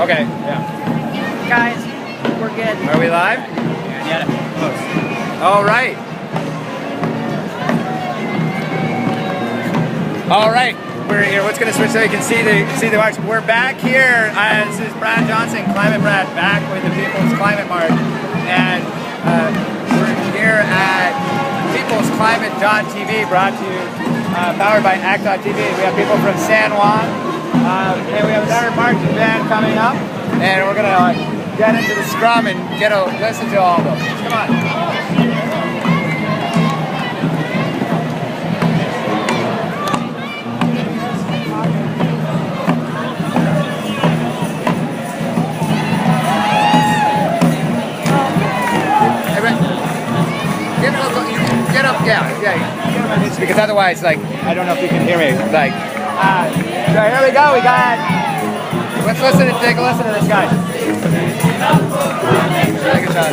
Okay, yeah. Guys, we're good. Are we live? Yeah. Close. All right. All right. We're here. What's going to switch so you can see the march? We're back here. This is Brad Johnson, Climate Brad, back with the People's Climate March, and we're here at peoplesclimate.tv, brought to you, powered by Act.tv. We have people from San Juan, and we have another marching band coming up, and we're gonna get into the scrum and listen to all of them. Come on. Yeah. Because otherwise, like, I don't know if you can hear me. Like, so here we go. We got. Let's take a listen to this guy. Take a shot.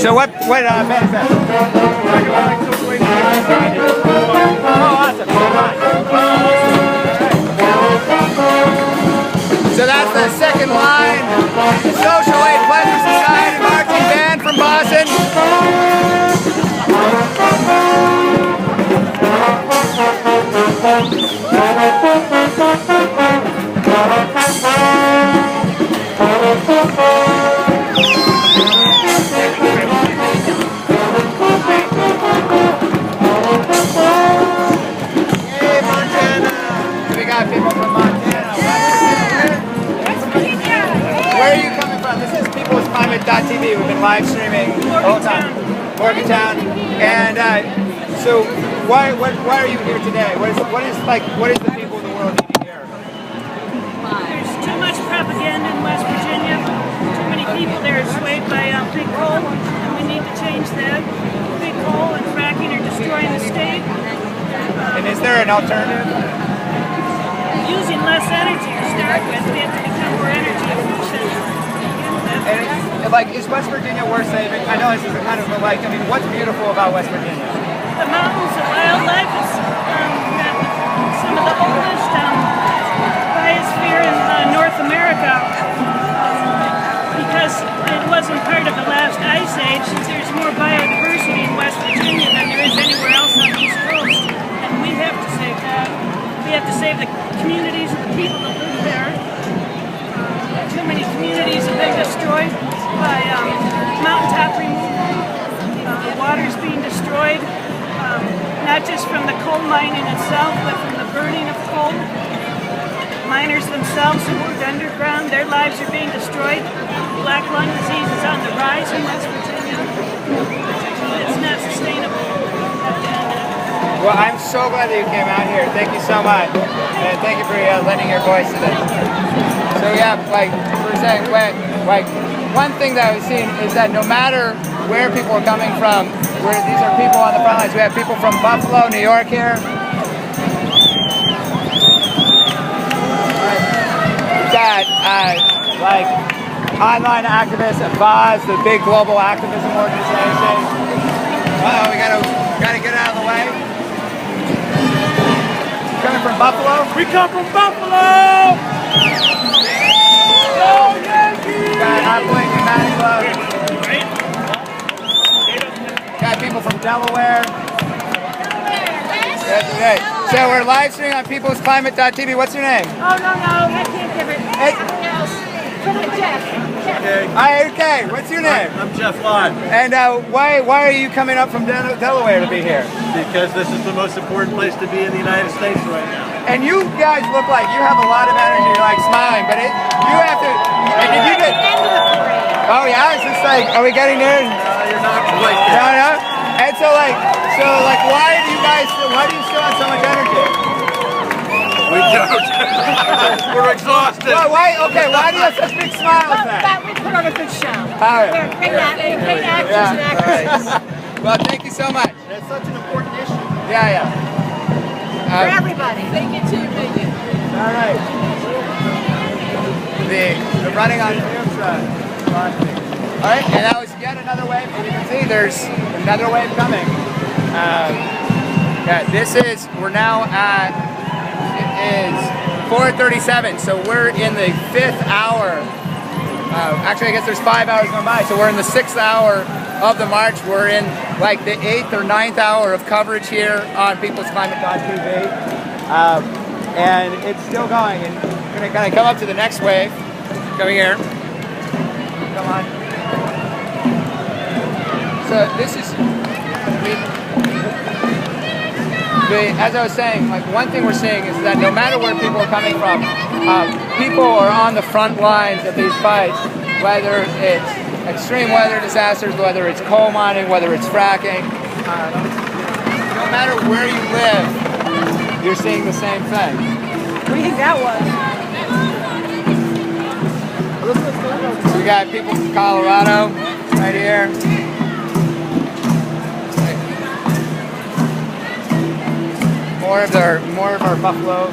So what band is that? Oh, awesome. So that's the second line. Social Aid Pleasure Society marching band from Boston. Hey, Montana! We got people from Montana. Where are you coming from? This is peoplesclimate.tv. We've been live streaming the whole time. Morgantown. And so why are you here today? What is the people of the world need to hear? There's too much propaganda in West Virginia. Too many people there are swayed by big coal, and we need to change that. Big coal and fracking are destroying the state. And is there an alternative? Using less energy to start with, we have to become more energy efficient. And is West Virginia worth saving? I know this is kind of like, I mean, what's beautiful about West Virginia? The mountains, the wildlife, is some of the oldest biosphere in North America. Because it wasn't part of the last ice age, there's more biodiversity in West Virginia than there is anywhere else on the East Coast. And we have to save that. We have to save the communities and the people that live there. Too many communities have been destroyed by mountaintop removal. The water's being destroyed, not just from the coal mining itself, but from the burning of coal. Miners themselves who work underground, their lives are being destroyed. Black lung disease is on the rise in West Virginia. It's not sustainable. Well, I'm so glad that you came out here. Thank you so much. And thank you for lending your voice to this. So yeah, like we're saying, one thing that we've seen is that no matter where people are coming from, these are people on the front lines. We have people from Buffalo, New York here. We've got like online activists at BOZ, the big global activism organization. Uh-oh, we gotta get out of the way. Coming from Buffalo? We come from Buffalo! Go Yankees! Got Appling and Matty Club. Got people from Delaware. That's right. So we're live streaming on peoplesclimate.tv. What's your name? Oh, no, I can't give it. Jeff. Okay, what's your name? I'm Jeff Lott. And why are you coming up from Delaware to be here? Because this is the most important place to be in the United States right now. And you guys look like you have a lot of energy, you're like smiling, but you have to. Did you get? Oh yeah, it's just like, are we getting there? You're not quite there. No. And so why do you still have so much energy? We don't. We're exhausted. Well, why do you have such big smiles then? But we put on a good show. All right. We're great actors and actresses. Well, thank you so much. It's such an important issue. Yeah. For everybody. Thank you too, Megan. All right. The running on fumes. All right, and that was yet another wave. And you can see there's another wave coming. Yeah, we're now at, it is 4:37, so we're in the 5th hour. Actually, I guess there's 5 hours going by, so we're in the 6th hour of the march. We're in like the 8th or 9th hour of coverage here on peoplesclimate.tv. And it's still going, and we're gonna kind of come up to the next wave. Come here. Come on. So this is, as I was saying, like one thing we're seeing is that no matter where people are coming from, people are on the front lines of these fights, whether it's extreme weather disasters, whether it's coal mining, whether it's fracking. No matter where you live, you're seeing the same thing. What do you think that was? So we got people from Colorado right here. More of our buffalo.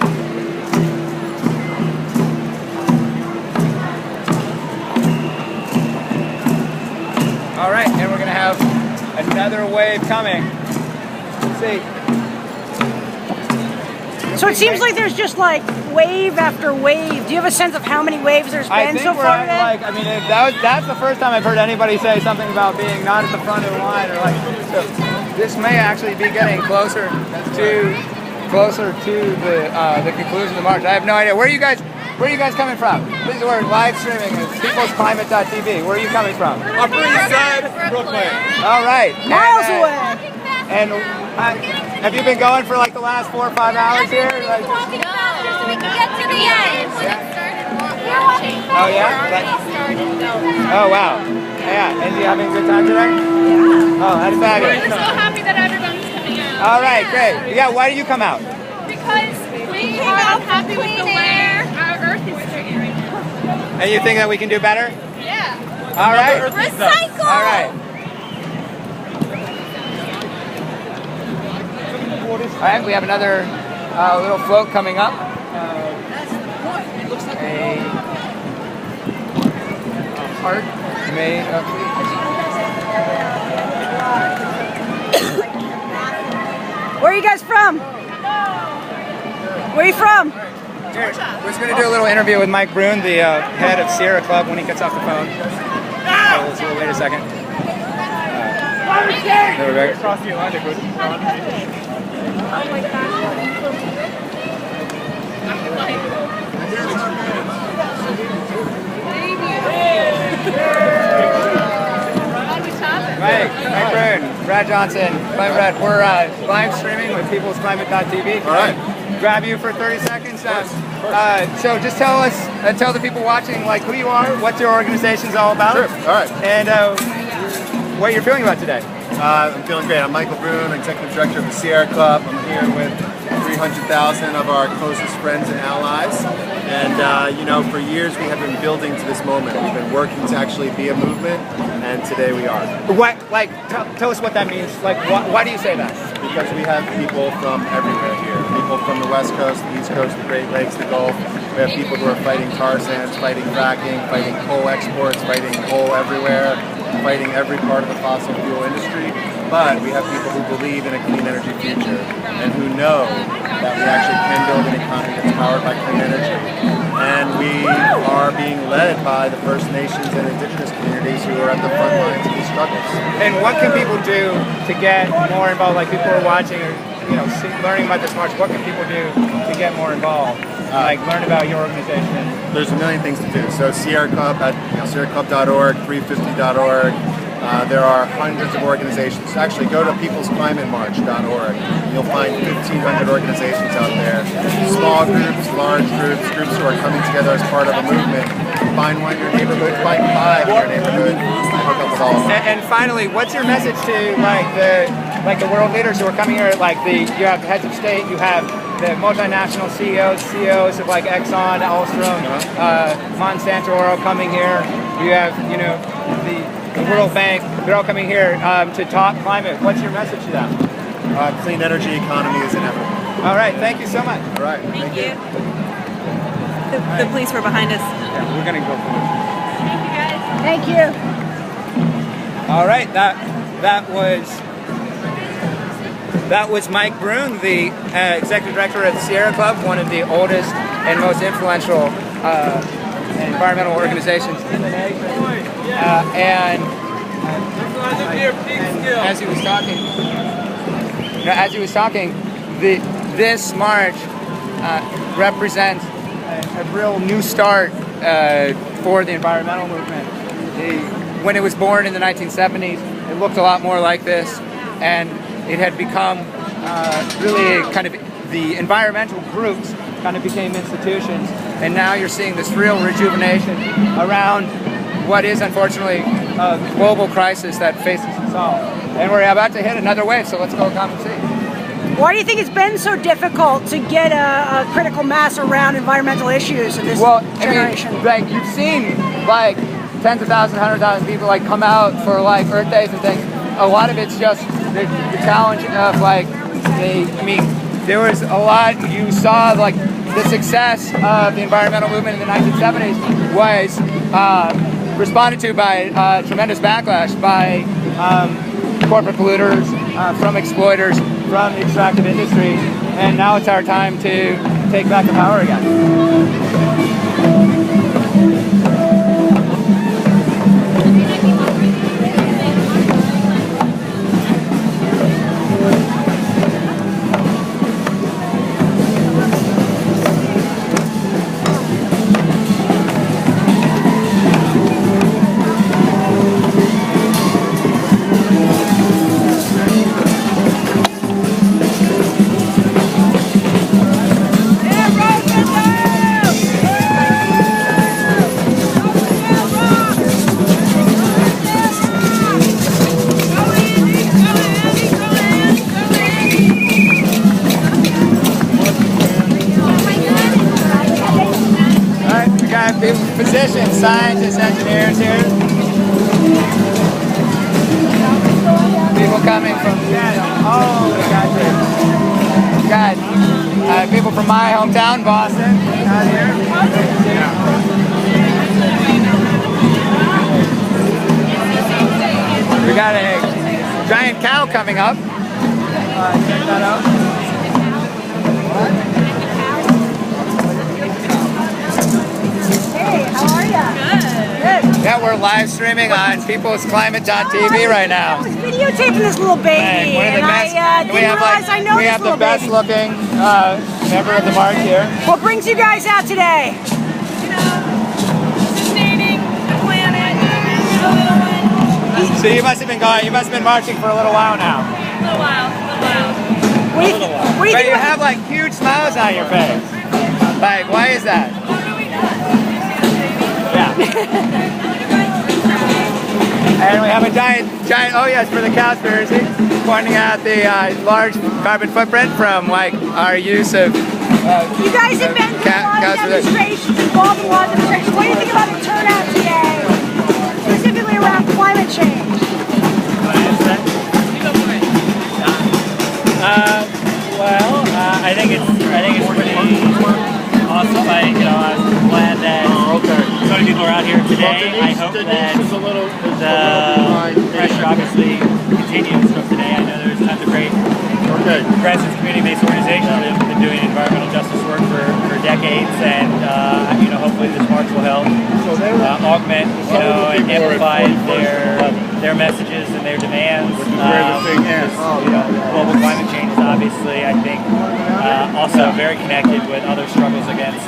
All right, and we're gonna have another wave coming. Let's see. So it seems like there's just like wave after wave. Do you have a sense of how many waves there's been so far today? Like, I mean, that's the first time I've heard anybody say something about being not at the front of the line, or like. So this may actually be getting closer to the conclusion of the march. I have no idea. Where are you guys coming from? This is where live streaming is peoplesclimate.tv. Where are you coming from? Upper East Side, Brooklyn. All right. Miles away. And have you been going for like the last 4 or 5 hours here? Like, Walking faster so we can get to the end. oh yeah? Oh wow. Yeah. And you having a good time today? Yeah. Oh, that's fabulous. I'm so happy that everyone's coming out. All right, great. Yeah, why did you come out? Because we are unhappy with the way our earth is treated right now. And you think that we can do better? Yeah. All right. Recycle! All right. All right, we have another little float coming up. A heart made of... Where are you guys from? Where are you from? Here, we're just going to do a little interview with Mike Brune, the head of Sierra Club, when he gets off the phone. So we'll wait a second. There we go. Across the Atlantic. Mike Brune, Brad Johnson, Climate Brad. We're live streaming with peoplesclimate.tv. All right. Grab you for 30 seconds. So just tell us, tell the people watching, like who you are, what your organization's all about. Sure. All right. And what you're feeling about today. I'm feeling great. I'm Michael Brune, Executive Director of the Sierra Club. I'm here with 300,000 of our closest friends and allies. And you know, for years we have been building to this moment. We've been working to actually be a movement, and today we are. What, like, tell us what that means. Like, why do you say that? Because we have people from everywhere here. People from the West Coast, the East Coast, the Great Lakes, the Gulf. We have people who are fighting tar sands, fighting fracking, fighting coal exports, fighting coal everywhere, fighting every part of the fossil fuel industry. But we have people who believe in a clean energy future and who know that we actually can build an economy that's powered by clean energy. And we are being led by the First Nations and Indigenous communities who are at the front lines of these struggles. And what can people do to get more involved? Like people who are watching or learning about this march, what can people do to get more involved? Like learn about your organization? There's a million things to do. So Sierra Club at sierraclub.org, 350.org. There are hundreds of organizations. Actually, go to peoplesclimatemarch.org. You'll find 1,500 organizations out there. Small groups, large groups, groups who are coming together as part of a movement. Find one in your neighborhood, find 5 in your neighborhood, hook up with all of them. And finally, what's your message to like the world leaders who are coming here? Like you have the heads of state, you have the multinational CEOs of like Exxon, Alstom, Monsanto are all coming here. You have the World Bank, they're all coming here to talk climate. What's your message to them? Clean energy economy is inevitable. All right, thank you so much. All right, Thank you. The police were behind us. Yeah, we're gonna go for it. Thank you guys. Thank you. All right, that was Mike Brune, the executive director of the Sierra Club, one of the oldest and most influential environmental organizations in the nation. And as he was talking, this march represents a real new start for the environmental movement. When it was born in the 1970s, it looked a lot more like this, and it had become really kind of the environmental groups kind of became institutions, and now you're seeing this real rejuvenation around what is unfortunately a global crisis that faces us all. And we're about to hit another wave, so let's go come and see. Why do you think it's been so difficult to get a critical mass around environmental issues in this generation? I mean, like, you've seen like tens of thousands, 100,000 people like come out for like Earth Days and things. A lot of it's just the challenge of like there was a lot, you saw like the success of the environmental movement in the 1970s was responded to by tremendous backlash by corporate polluters, from exploiters, from the extractive industry, and now it's our time to take back the power again. Physicians, scientists, engineers here. People coming from all over the country. Got people from my hometown, Boston, out here. We got a giant cow coming up. Check that out. How are you? Good. Yeah, we're live streaming on peoplesclimate.tv right now. I was videotaping this little baby, and I didn't realize I know we this have little the best baby. looking member of the march here. What brings you guys out today? Sustaining the planet, the little one. So you must have been marching for a little while now. A little while. What do you But think you about have like huge smiles on your face. Like, why is that? Yeah. And we have a giant, oh yes, for the Cowspiracy, pointing out the large carbon footprint from like our use of you guys have been to a lot of demonstrations, involved in a lot of demonstrations. What do you think about the turnout today, specifically around climate change? I think it's pretty awesome. I'm glad that so many people are out here today. I hope that the pressure obviously continues from today. I know there's tons of great grassroots community-based organizations that have been doing environmental justice work for decades, and hopefully this march will help augment, and amplify their messages and their demands. Global climate change is obviously, I think, also very connected with other struggles against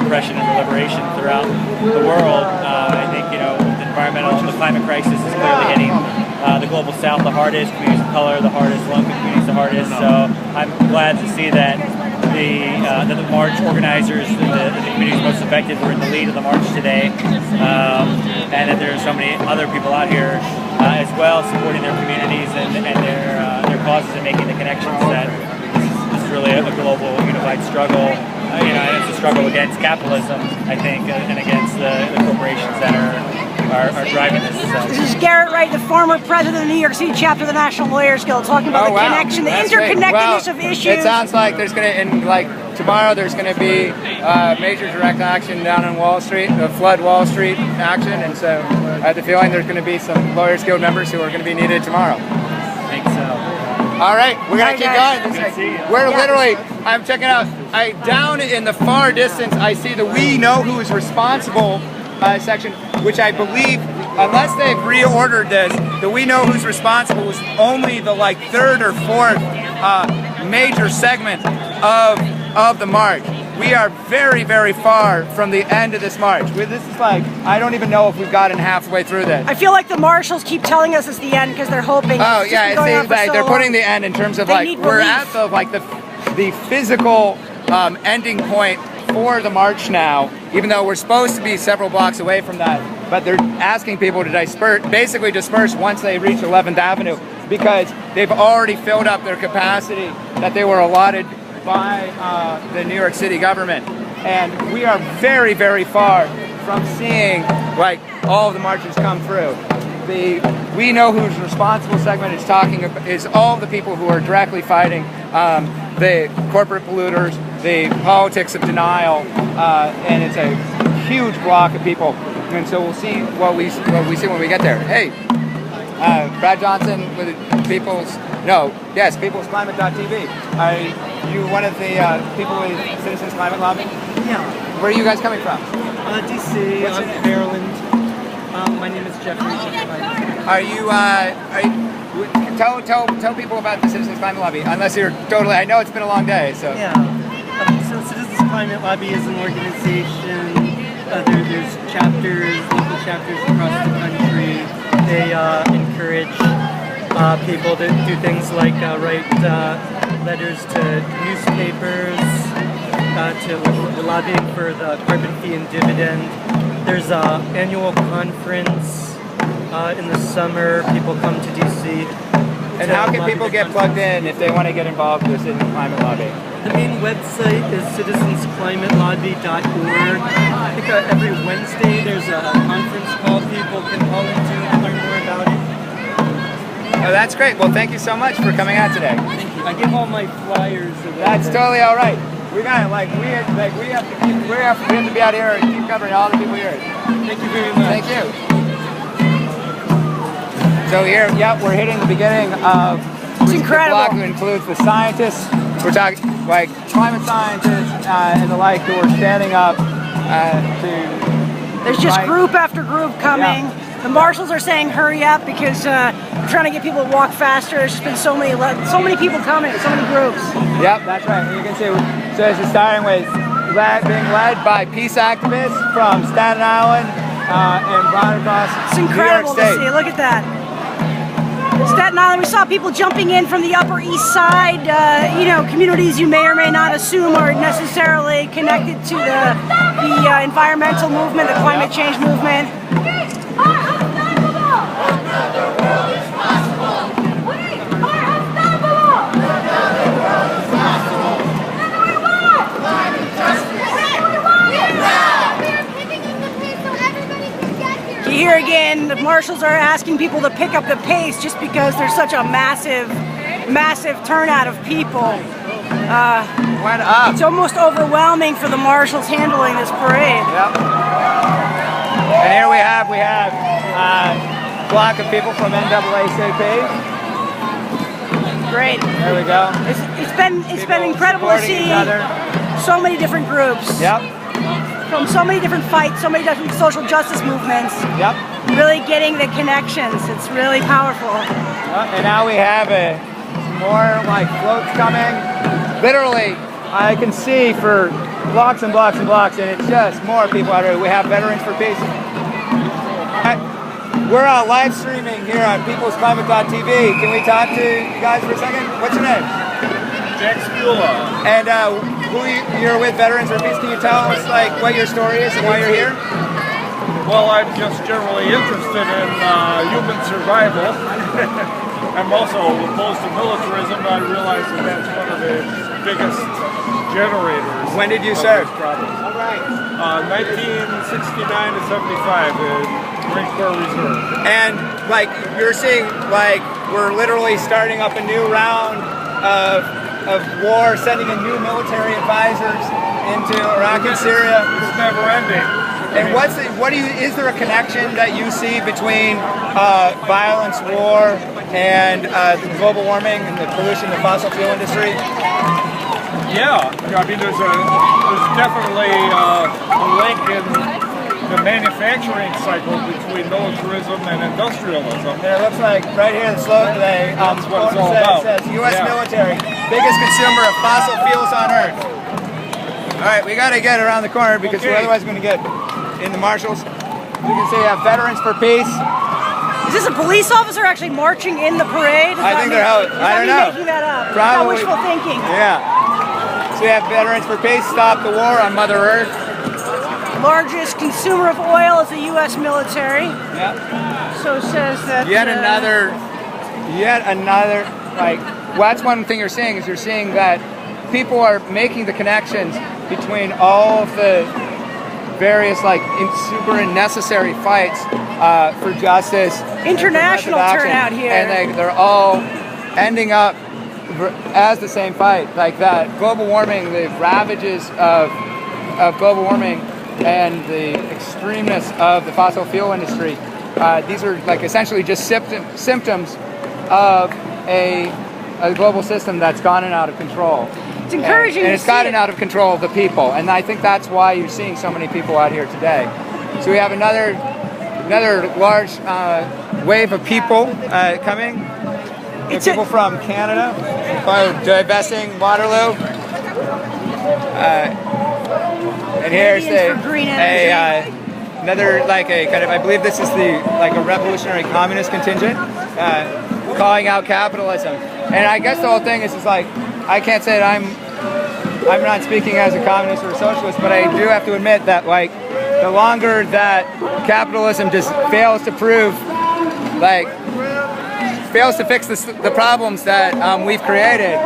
oppression and liberation throughout the world. I think, the climate crisis is clearly hitting the global south the hardest, communities of color the hardest, low-income communities the hardest. So I'm glad to see that the march organizers and the communities most affected were in the lead of the march today, and that there are so many other people out here as well supporting their communities and their causes and making the connections that this is really a global unified struggle. And it's a struggle against capitalism, I think, and against the corporations that are driving this. This is Garrett Wright, the former president of the New York City chapter of the National Lawyers Guild, talking about the connection, the interconnectedness of issues. It sounds like there's tomorrow there's going to be major direct action down on Wall Street, the flood Wall Street action, and so I have the feeling there's going to be some Lawyers Guild members who are going to be needed tomorrow. I think so. All right, we're going to keep going. We're literally, I'm checking out down in the far distance, I see the "We Know Who Is Responsible" section, which I believe, unless they've reordered this, the "We Know Who's Responsible" was only the like third or fourth major segment of the march. We are very, very far from the end of this march. This is like, I don't even know if we've gotten halfway through this. I feel like the marshals keep telling us it's the end because they're hoping. Oh yeah, it seems like they're putting the end in terms of like we're at the like the physical ending point for the march now, even though we're supposed to be several blocks away from that. But they're asking people to basically disperse once they reach 11th Avenue, because they've already filled up their capacity that they were allotted by the New York City government. And we are very, very far from seeing like all of the marches come through. The "We Know Who's Responsible" segment is all the people who are directly fighting the corporate polluters, the politics of denial, and it's a huge block of people. And so we'll see what we see when we get there. Hey, Brad Johnson with peoplesclimate.tv. Are you one of the people with Citizens Climate Lobby? Yeah. Where are you guys coming from? DC, Maryland. My name is Jeffrey. Tell people about the Citizens Climate Lobby, unless you're totally, I know it's been a long day, so. Yeah. So Citizens Climate Lobby is an organization. There's chapters, local chapters across the country. They encourage people to do things like write letters to newspapers, to lobbying for the carbon fee and dividend. There's an annual conference in the summer. People come to DC. And how can people get plugged in if they want to get involved with the Citizens Climate Lobby? The main website is citizensclimatelobby.org. I think every Wednesday there's a conference call people can call into to learn more about it. Oh, that's great. Well, thank you so much for coming out today. Thank you. I give all my flyers away. That's totally all right. We got we have to be out here and keep covering all the people here. Thank you very much. Thank you. So here, we're hitting the beginning of the block, who includes the scientists. We're talking like climate scientists and the like who are standing up to. There's just group after group coming. Yeah. The marshals are saying hurry up because we're trying to get people to walk faster. There's just been so many people coming, so many groups. Yep, that's right. And you can see, so it's starting with being led by peace activists from Staten Island and Brune across It's incredible New York State. to see. Look at that. Staten Island, we saw people jumping in from the Upper East Side, communities you may or may not assume are necessarily connected to the environmental movement, the climate change movement. Here again, the marshals are asking people to pick up the pace just because there's such a massive turnout of people. It's almost overwhelming for the marshals handling this parade. Yep. And here we have a block of people from NAACP. Great. There we go. It's been incredible to see so many different groups. Yep. From so many different fights, so many different social justice movements. Yep. Really getting the connections. It's really powerful. And now we have more like floats coming. Literally, I can see for blocks and blocks and blocks, and it's just more people out here. We have Veterans for Peace. We're live streaming here on peoplesclimate.tv. Can we talk to you guys for a second? What's your name? Jack Spula. And you're with Veterans for Peace. Can you tell us what your story is and why you're here? Well, I'm just generally interested in human survival. I'm also opposed to militarism, but I realize that that's one of the biggest generators. When did you serve? All right. 1969 to 75 in Marine Corps Reserve. And you're seeing we're literally starting up a new round of war, sending in new military advisors into Iraq and Syria. It's never ending. And is there a connection that you see between violence, war, and global warming and the pollution of the fossil fuel industry? Yeah, I mean, there's definitely a link in the manufacturing cycle between militarism and industrialism. It looks like right here the slogan today That's what it's all about. says U.S. military, biggest consumer of fossil fuels on Earth. All right, we got to get around the corner because we're otherwise going to get in the marshals. You can see Veterans for Peace. Is this a police officer actually marching in the parade? I think they're I don't know. Making that up. Probably. Wishful thinking. Yeah. So we have Veterans for Peace, Stop the War on Mother Earth. Largest consumer of oil is the U.S. military. Yeah. So says that. Yet another, like, well, that's one thing you're seeing is you're seeing that people are making the connections between all of the various, like, super necessary fights for justice. International turnout here. And they're all ending up as the same fight. Like that global warming, the ravages of global warming, and the extremeness of the fossil fuel industry. These are like essentially just symptoms of a global system that's gotten out of control. It's encouraging. And it's gotten out of control of the people, and I think that's why you're seeing so many people out here today. So we have another large wave of people coming. It's people from Canada, divesting Waterloo. And here's another like a kind of, I believe this is like a revolutionary communist contingent calling out capitalism. And I guess the whole thing is like, I can't say that I'm not speaking as a communist or a socialist, but I do have to admit that like the longer that capitalism just fails to fix the problems that we've created,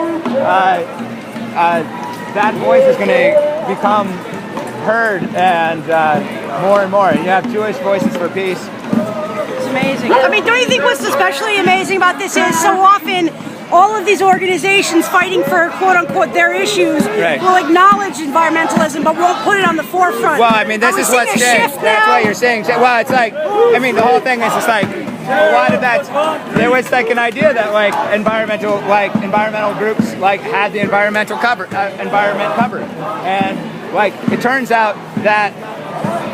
that voice is going to become heard and more. And you have Jewish Voices for Peace. It's amazing. I mean, don't you think what's especially amazing about this is so often all of these organizations fighting for quote-unquote their issues will acknowledge environmentalism but won't put it on the forefront. Well, I mean, this is what's changed. That's what you're saying. Well, it's like, I mean, the whole thing is just like, a lot of that, there was like an idea that like environmental groups like had the environment covered. And like, it turns out that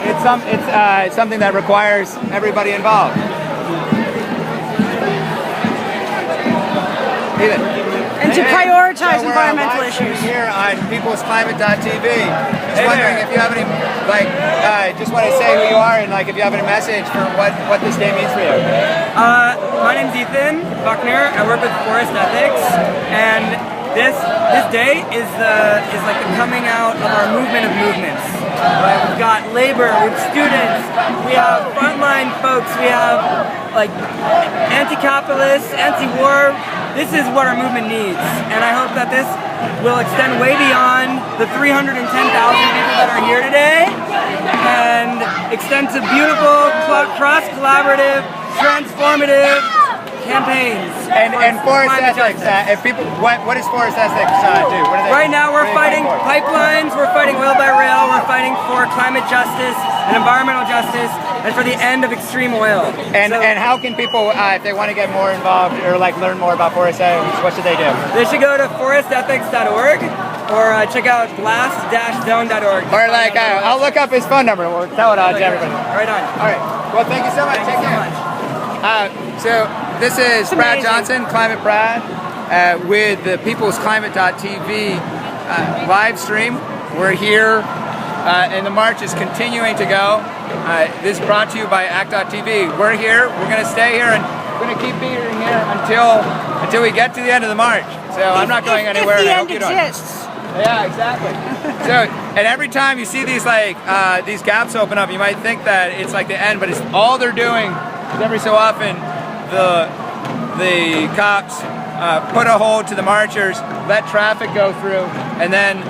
it's something that requires everybody involved. And to prioritize environmental issues. Here on peoplesclimate.tv. Just wondering if you have any, like, just want to say who you are and like if you have any message for what this day means for you. My name's Ethan Buckner. I work with Forest Ethics, and this day is like the coming out of our movement of movements. Right? We've got labor, we have students, we have frontline folks, we have like anti-capitalists, anti-war. This is what our movement needs, and I hope that this will extend way beyond the 310,000 people that are here today and extend to beautiful, cross-collaborative, transformative campaigns. And Forest Ethics, if people, what does Forest Ethics do? What are they, right now we're fighting pipelines, we're fighting oil by rail, we're fighting for climate justice and environmental justice, and for the end of extreme oil. And how can people, if they want to get more involved or like learn more about Forest Ethics, what should they do? They should go to forestethics.org or check out blast-zone.org. Or like, I'll look up his phone number. We'll tell it on to everybody. Right on. All right. Well, thank you so much. Take care. So this is Brad Johnson, Climate Brad, with the peoplesclimate.tv live stream. We're here, and the march is continuing to go. This is brought to you by ACT.TV. We're here. We're going to stay here, and we're going to keep being here until we get to the end of the march. So I'm not going anywhere. If the and I end hope you don't. exists. Yeah, exactly. So, and every time you see these like these gaps open up, you might think that it's like the end, but it's all they're doing is every so often the cops put a hold to the marchers, let traffic go through, and then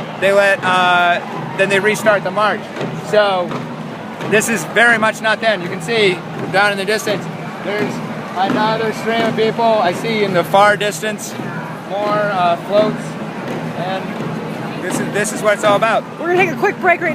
they restart the march. So this is very much not the end. You can see down in the distance, there's another stream of people. I see in the far distance more floats, and this is what it's all about. We're gonna take a quick break right now.